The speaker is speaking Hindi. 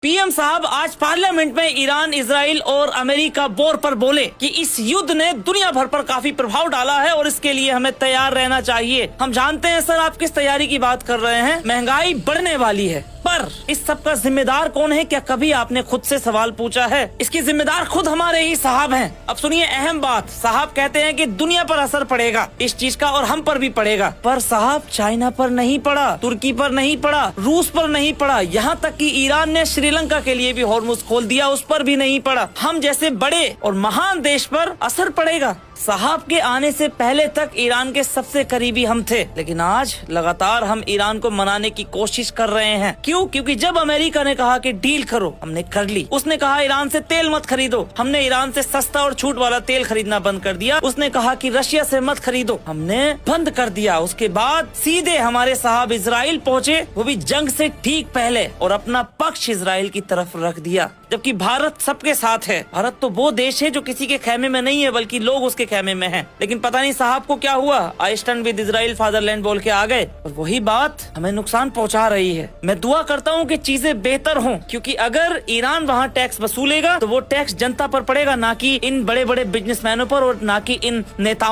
पीएम साहब आज पार्लियामेंट में ईरान, इजराइल और अमेरिका वॉर पर बोले कि इस युद्ध ने दुनिया भर पर काफी प्रभाव डाला है और इसके लिए हमें तैयार रहना चाहिए। हम जानते हैं सर आप किस तैयारी की बात कर रहे हैं। महंगाई बढ़ने वाली है, पर इस सब का जिम्मेदार कौन है? क्या कभी आपने खुद से सवाल पूछा है? इसकी जिम्मेदार खुद हमारे ही साहब हैं। अब सुनिए अहम बात, साहब कहते हैं कि दुनिया पर असर पड़ेगा इस चीज का और हम पर भी पड़ेगा, पर साहब चाइना पर नहीं पड़ा, तुर्की पर नहीं पड़ा, रूस पर नहीं पड़ा, यहाँ तक कि ईरान ने श्रीलंका के लिए भी हॉर्मुज खोल दिया, उस पर भी नहीं पड़ा। हम जैसे बड़े और महान देश पर असर पड़ेगा। साहब के आने से पहले तक ईरान के सबसे करीबी हम थे, लेकिन आज लगातार हम ईरान को मनाने की कोशिश कर रहे हैं। क्यों? क्योंकि जब अमेरिका ने कहा कि डील करो, हमने कर ली। उसने कहा ईरान से तेल मत खरीदो, हमने ईरान से सस्ता और छूट वाला तेल खरीदना बंद कर दिया। उसने कहा कि रशिया से मत खरीदो, हमने बंद कर दिया। उसके बाद सीधे हमारे साहब इजराइल पहुँचे, वो भी जंग से ठीक पहले, और अपना पक्ष इजराइल की तरफ रख दिया। जबकि भारत सबके साथ है। भारत तो वो देश है जो किसी के खेमे में नहीं है, बल्कि लोग उसके खेमे में हैं। लेकिन पता नहीं साहब को क्या हुआ, I stand with Israel fatherland बोल के आ गए, और वही बात हमें नुकसान पहुंचा रही है। मैं दुआ करता हूं कि चीजें बेहतर हों, क्योंकि अगर ईरान वहां टैक्स वसूलेगा तो वो टैक्स जनता पर पड़ेगा, ना कि इन बड़े बड़े बिजनेसमैनों पर और ना कि इन नेताओं